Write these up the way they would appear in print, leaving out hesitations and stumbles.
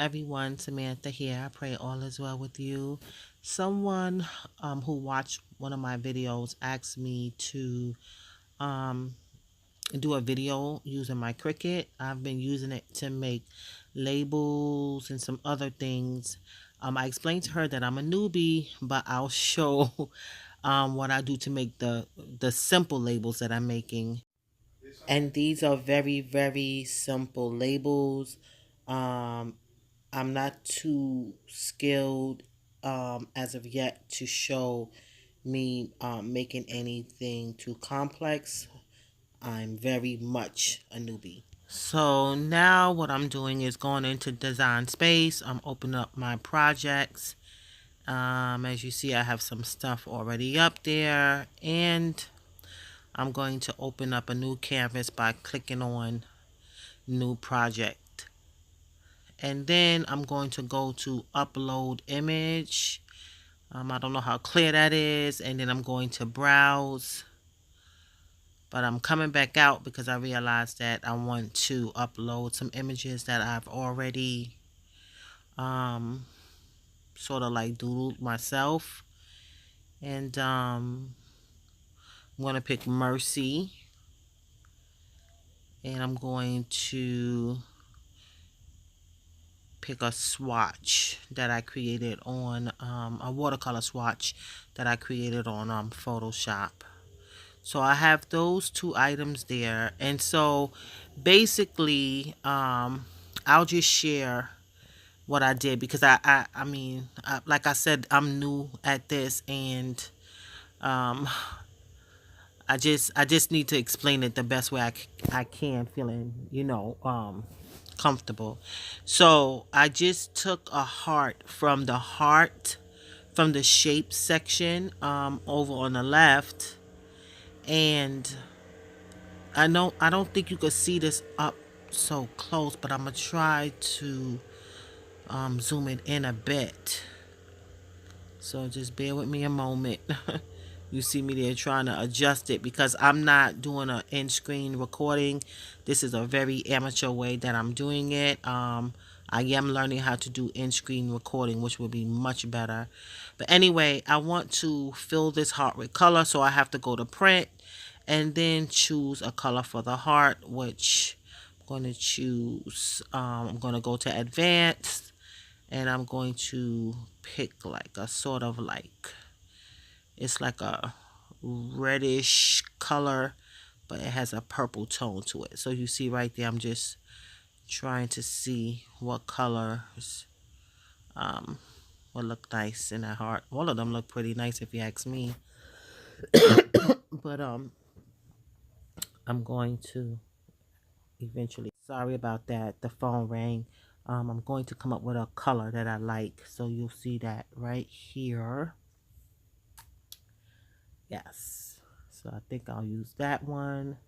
everyone, Samantha here. I pray all is well with you. Someone who watched one of my videos asked me to um, do a video using my Cricut. I've been using it to make labels and some other things. I explained to her that I'm a newbie, but I'll show what I do to make the simple labels that I'm making. And these are very, very simple labels. Um, I'm not too skilled as of yet to show me making anything too complex. I'm very much a newbie. So now what I'm doing is going into Design Space. I'm opening up my projects. As you see, I have some stuff already up there, and I'm going to open up a new canvas by clicking on New Project. And then I'm going to go to Upload Image. I don't know how clear that is. And then I'm going to Browse. But I'm coming back out because I realized that I want to upload some images that I've already sort of like doodled myself. And I'm going to pick Mercy. And I'm going to pick a swatch that I created on a watercolor swatch that I created on Photoshop. So I have those two items there, and so basically I'll just share what I did because like I said, I'm new at this, and um I just need to explain it the best way I can, feeling, comfortable. So I just took a heart from the shape section over on the left, and I don't think you could see this up so close, but I'm gonna try to zoom it in a bit. So just bear with me a moment. You see me there trying to adjust it because I'm not doing an in-screen recording. This is a very amateur way that I'm doing it. I am learning how to do in-screen recording, which will be much better. But anyway, I want to fill this heart with color, so I have to go to print and then choose a color for the heart, which I'm going to choose. I'm going to go to advanced, and I'm going to pick like a sort of like, it's like a reddish color, but it has a purple tone to it. So you see right there, I'm just trying to see what colors would look nice in that heart. All of them look pretty nice if you ask me. But I'm going to eventually, sorry about that, the phone rang. I'm going to come up with a color that I like, so you'll see that right here. Yes, so I think I'll use that one.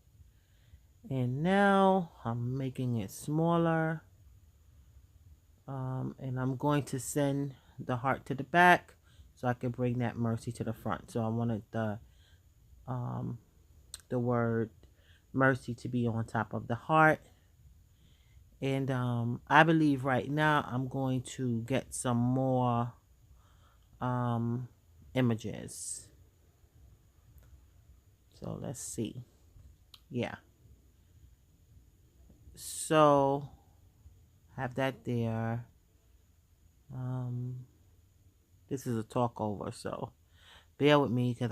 And now I'm making it smaller, and I'm going to send the heart to the back so I can bring that Mercy to the front. So I wanted the word Mercy to be on top of the heart. And I believe right now I'm going to get some more images. So let's see. Yeah. So have that there. This is a talk over, so bear with me because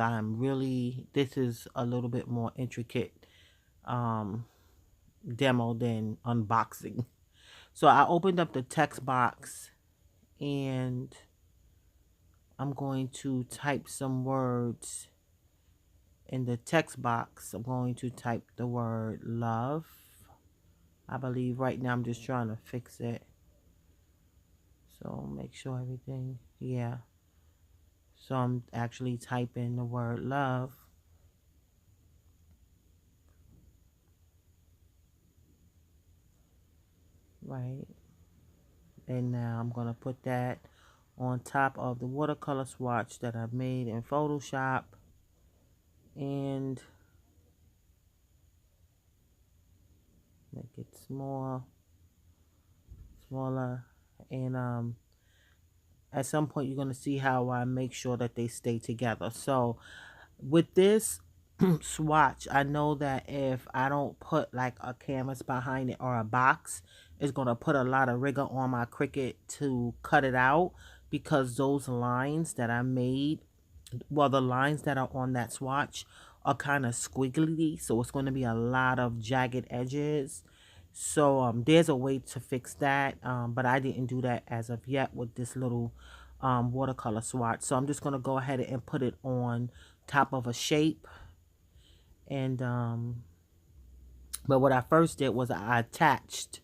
this is a little bit more intricate demo than unboxing. So I opened up the text box, and I'm going to type some words in the text box. I'm going to type the word love. I believe right now I'm just trying to fix it. So make sure everything, yeah. So I'm actually typing the word love. Right. And now I'm going to put that on top of the watercolor swatch that I made in Photoshop. And make it smaller. And at some point you're going to see how I make sure that they stay together. So with this swatch, I know that if I don't put like a canvas behind it or a box, it's going to put a lot of rigor on my Cricut to cut it out, because those lines that I made, well, the lines that are on that swatch are kind of squiggly, so it's going to be a lot of jagged edges. So there's a way to fix that, but I didn't do that as of yet with this little watercolor swatch. So I'm just going to go ahead and put it on top of a shape. And but what I first did was I attached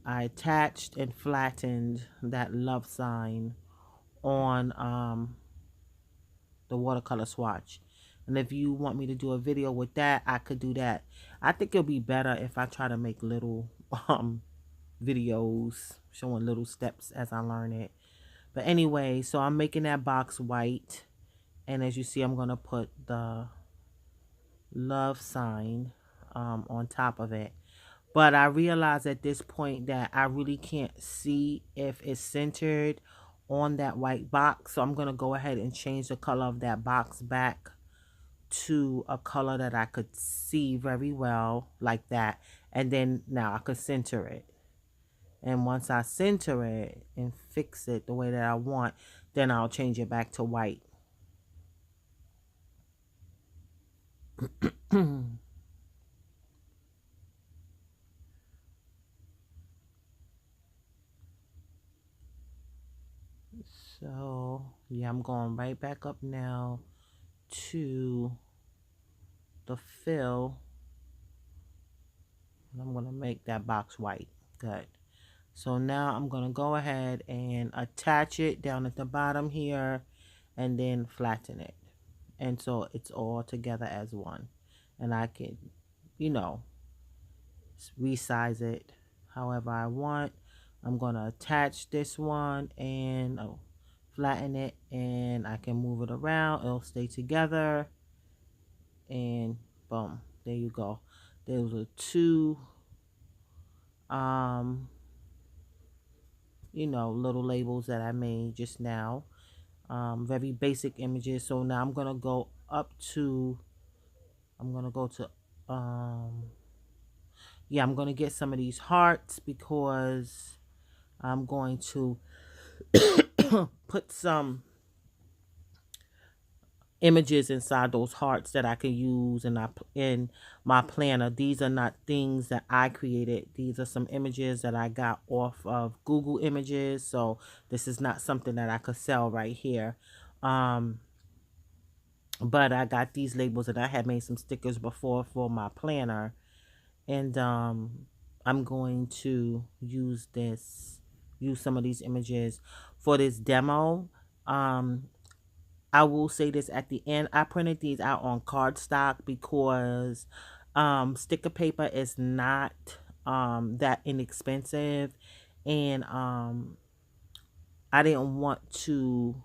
and flattened that love sign on the watercolor swatch. And if you want me to do a video with that, I could do that. I think it'll be better if I try to make little videos showing little steps as I learn it. But anyway, so I'm making that box white, and as you see, I'm going to put the love sign on top of it. But I realized at this point that I really can't see if it's centered on that white box. So I'm going to go ahead and change the color of that box back to a color that I could see very well, like that. And then now I could center it. And once I center it and fix it the way that I want, then I'll change it back to white. So, yeah, I'm going right back up now to the fill. And I'm going to make that box white. Good. So now I'm going to go ahead and attach it down at the bottom here and then flatten it. And so it's all together as one. And I can, you know, resize it however I want. I'm going to attach this one and flatten it, and I can move it around. It'll stay together. And boom, there you go. Those are two you know, little labels that I made just now. Very basic images. So now I'm gonna go up to, I'm gonna go to yeah, I'm gonna get some of these hearts, because I'm going to put some images inside those hearts that I can use in my planner. These are not things that I created. These are some images that I got off of Google Images. So this is not something that I could sell right here. But I got these labels, and I had made some stickers before for my planner. And I'm going to use some of these images for this demo. I will say this at the end. I printed these out on cardstock because sticker paper is not that inexpensive, and I didn't want to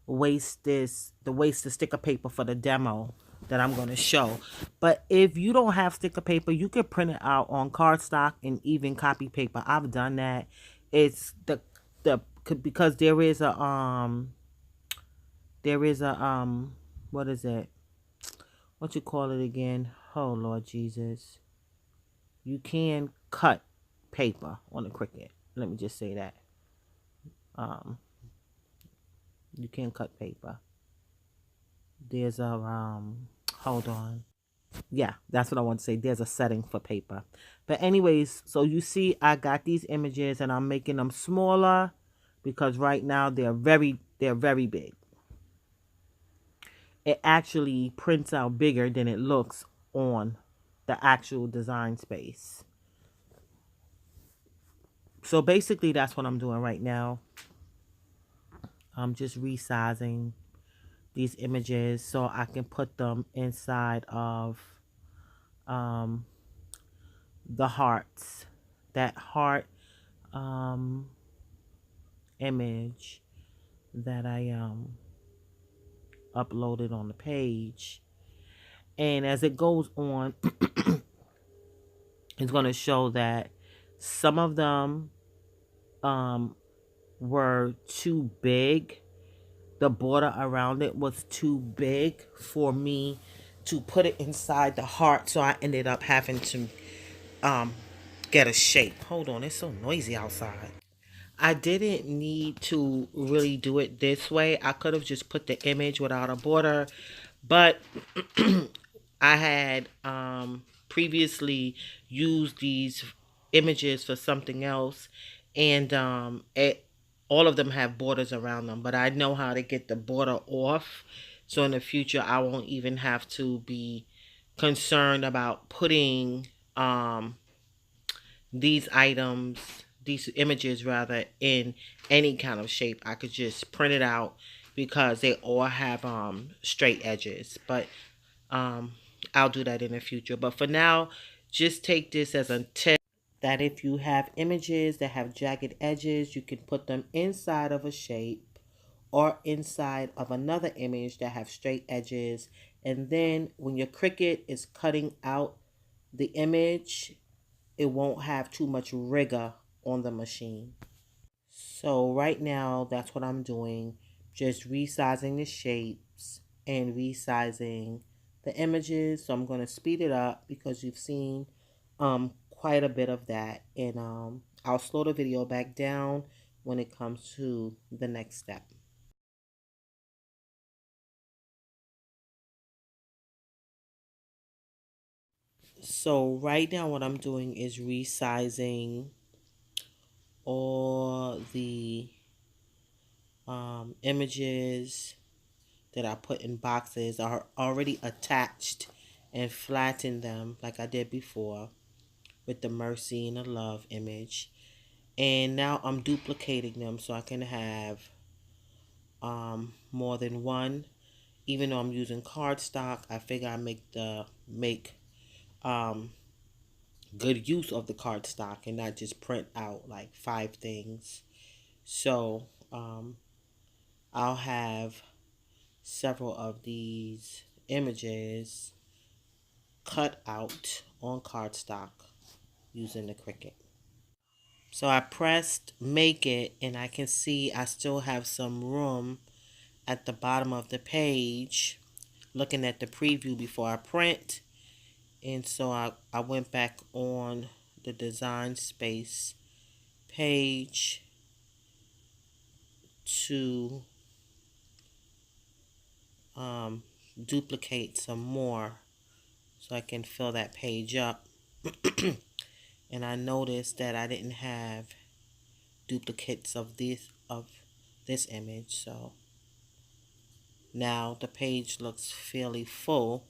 waste the sticker paper for the demo that I'm going to show. But if you don't have sticker paper, you can print it out on cardstock and even copy paper. I've done that. It's because there is a what is it? What you call it again? Oh Lord Jesus. You can cut paper on a Cricut. Let me just say that. You can cut paper. There's a hold on. Yeah, that's what I want to say. There's a setting for paper. But anyways, so you see I got these images, and I'm making them smaller because right now they're very big. It actually prints out bigger than it looks on the actual design space. So basically that's what I'm doing right now. I'm just resizing these images so I can put them inside of the hearts. That heart image that I uploaded on the page. And as it goes on, it's going to show that some of them um were too big. The border around it was too big for me to put it inside the heart, so I ended up having to um get a shape. Hold on, it's so noisy outside. I didn't need to really do it this way. I could have just put the image without a border, but I had previously used these images for something else, and all of them have borders around them. But I know how to get the border off, so in the future I won't even have to be concerned about putting um, these items, these images rather, in any kind of shape. I could just print it out because they all have straight edges. But um, I'll do that in the future. But for now, just take this as a tip that if you have images that have jagged edges, you can put them inside of a shape or inside of another image that have straight edges. And then when your Cricut is cutting out the image, it won't have too much rigor on the machine. So right now, that's what I'm doing. Just resizing the shapes and resizing the images. So I'm going to speed it up because you've seen quite a bit of that. And I'll slow the video back down when it comes to the next step. So right now what I'm doing is resizing all the images that I put in boxes are already attached and flatten them like I did before with the mercy and the love image. And now I'm duplicating them so I can have more than one. Even though I'm using cardstock, I figure I make um, good use of the cardstock and not just print out like 5 things. So I'll have several of these images cut out on cardstock using the Cricut. So I pressed make it and I can see I still have some room at the bottom of the page looking at the preview before I print. And so I went back on the design space page to um, duplicate some more so I can fill that page up. And I noticed that I didn't have duplicates of this image, so now the page looks fairly full.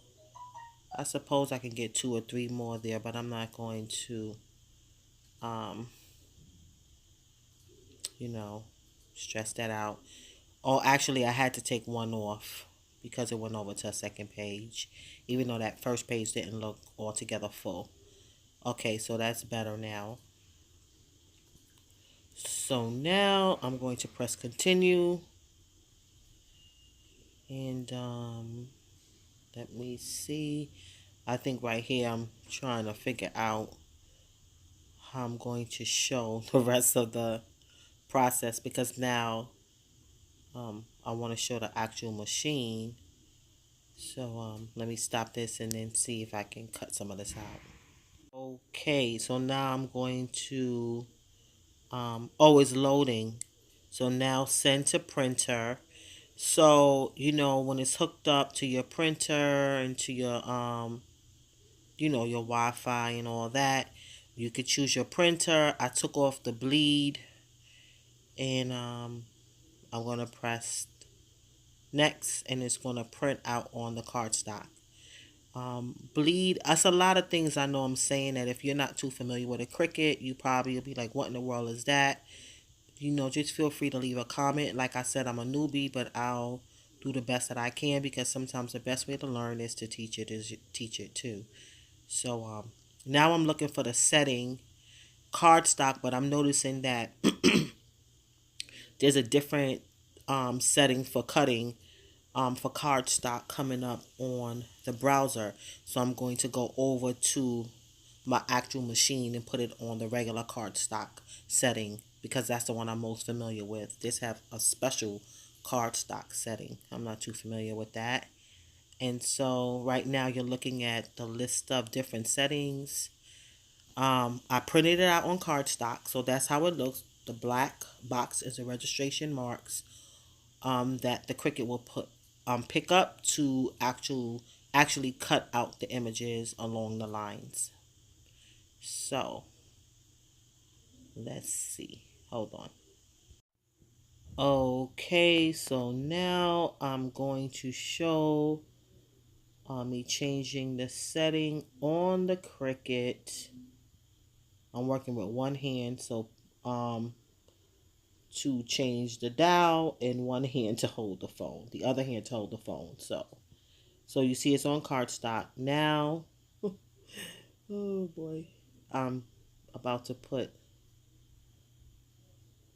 I suppose I can get 2 or 3 more there, but I'm not going to um you know stress that out. Oh, actually I had to take one off because it went over to a second page, even though that first page didn't look altogether full. Okay, so that's better now. So now I'm going to press continue, and let me see. I think right here I'm trying to figure out how I'm going to show the rest of the process, because now I want to show the actual machine. So let me stop this and then see if I can cut some of this out. Okay, so now I'm going to oh, it's loading. So now send to printer. So when it's hooked up to your printer and to your your Wi-Fi and all that, you could choose your printer. I took off the bleed, and I'm gonna press next, and it's gonna print out on the cardstock. Bleed, that's a lot of things. I know I'm saying that if you're not too familiar with a Cricut, you probably will be like, what in the world is that? Just feel free to leave a comment. Like I said, I'm a newbie, but I'll do the best that I can, because sometimes the best way to learn is to teach it too. So now I'm looking for the setting cardstock, but I'm noticing that there's a different setting for cutting for cardstock coming up on the browser. So I'm going to go over to my actual machine and put it on the regular cardstock setting because that's the one I'm most familiar with. This have a special cardstock setting. I'm not too familiar with that. And so right now you're looking at the list of different settings. I printed it out on cardstock, so that's how it looks. The black box is the registration marks that the Cricut will pick up to actually cut out the images along the lines. So let's see. Hold on. Okay, so now I'm going to show me changing the setting on the Cricut. I'm working with one hand, so to change the dial, and one hand to hold the phone, the other hand to hold the phone. So you see it's on cardstock now. Oh boy, I'm about to put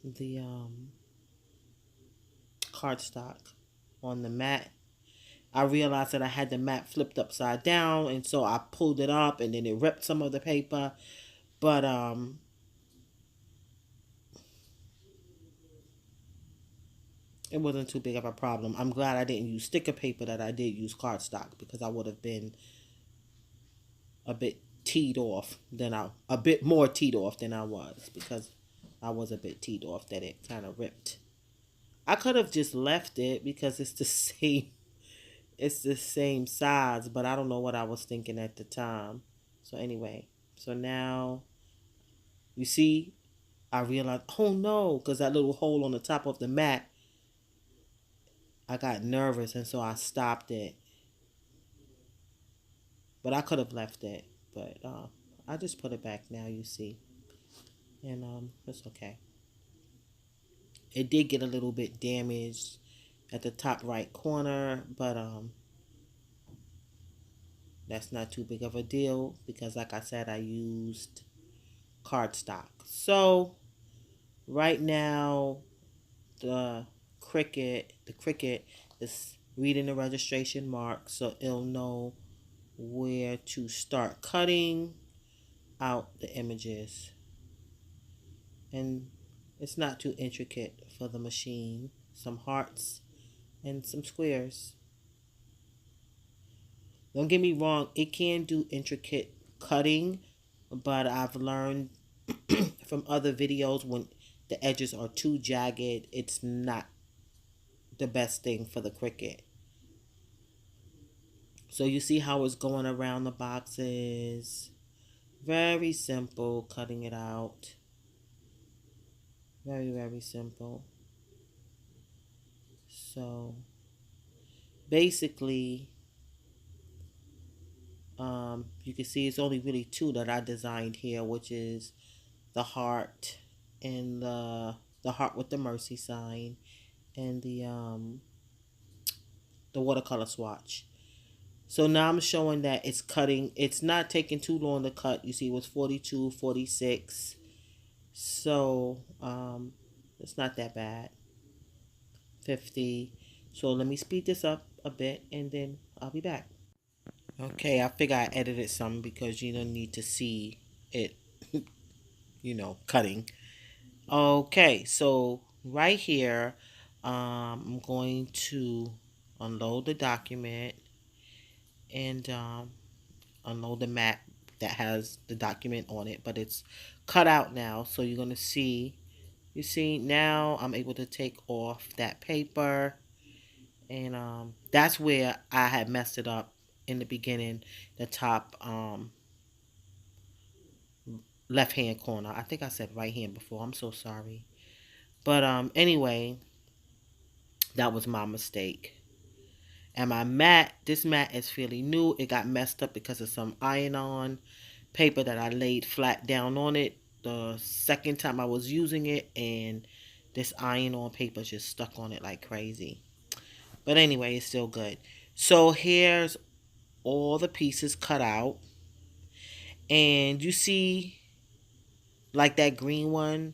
the cardstock on the mat. I realized that I had the mat flipped upside down, and so I pulled it up, and then it ripped some of the paper. But it wasn't too big of a problem. I'm glad I didn't use sticker paper, that I did use cardstock, because I would have been a bit teed off a bit more teed off than I was, because I was a bit teed off that it kind of ripped. I could have just left it because it's the same size, but I don't know what I was thinking at the time. So anyway, so now you see, I realized, oh no, because that little hole on the top of the mat, I got nervous, and so I stopped it. But I could have left it, but I just put it back now, you see. And it's okay. It did get a little bit damaged at the top right corner, but that's not too big of a deal, because like I said, I used cardstock. So right now the Cricut is reading the registration mark, so it'll know where to start cutting out the images. And it's not too intricate for the machine. Some hearts and some squares. Don't get me wrong, it can do intricate cutting, but I've learned from other videos, when the edges are too jagged, it's not the best thing for the Cricut. So you see how it's going around the boxes. Very simple, cutting it out. Very, very simple. So basically, you can see it's only really two that I designed here, which is the heart and the heart with the mercy sign, and the watercolor swatch. So now I'm showing that it's cutting. It's not taking too long to cut. You see, it was 42, 46. So it's not that bad. 50. So let me speed this up a bit, and then I'll be back. Okay, I figure I edited some because you don't need to see it, cutting. Okay, so right here, I'm going to unload the document, and unload the mat that has the document on it, but it's cut out now. So you're going to see, you see now I'm able to take off that paper, and that's where I had messed it up in the beginning, the top left hand corner. I think I said right hand before. I'm so sorry. But anyway, that was my mistake. And my mat, this mat is fairly new. It got messed up because of some iron-on paper that I laid flat down on it the second time I was using it, and this iron-on paper just stuck on it like crazy. But anyway, it's still good. So here's all the pieces cut out. And you see, like that green one,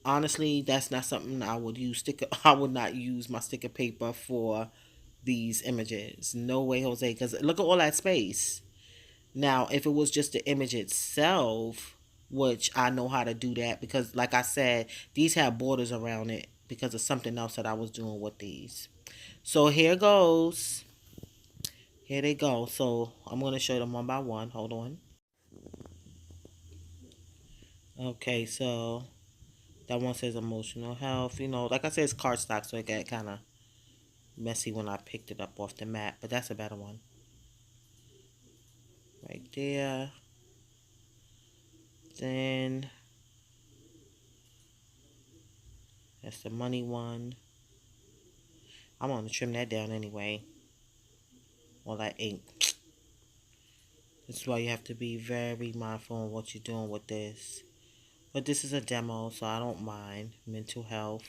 honestly, that's not something I would use. I would not use my sticker paper for these images. No way, Jose, because look at all that space. Now, if it was just the image itself, which I know how to do that because, like I said, these have borders around it because of something else that I was doing with these. So here goes. Here they go. So I'm going to show them one by one. Hold on. Okay, so that one says emotional health. You know, like I said, it's cardstock, so it got kind of messy when I picked it up off the mat, but that's a better one. Right there. Then that's the money one. I'm going to trim that down anyway. All that ink. That's why you have to be very mindful of what you're doing with this. But this is a demo, so I don't mind. Mental health,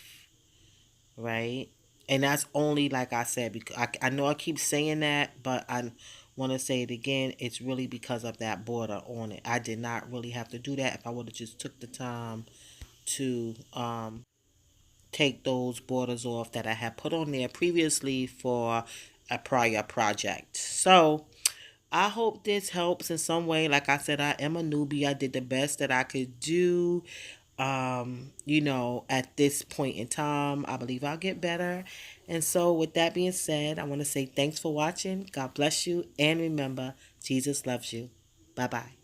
right? And that's only, like I said, because I know I keep saying that, but I want to say it again. It's really because of that border on it. I did not really have to do that if I would have just took the time to take those borders off that I had put on there previously for a prior project. So I hope this helps in some way. Like I said, I am a newbie. I did the best that I could do. You know, at this point in time, I believe I'll get better. And so, with that being said, I want to say thanks for watching. God bless you. And remember, Jesus loves you. Bye bye.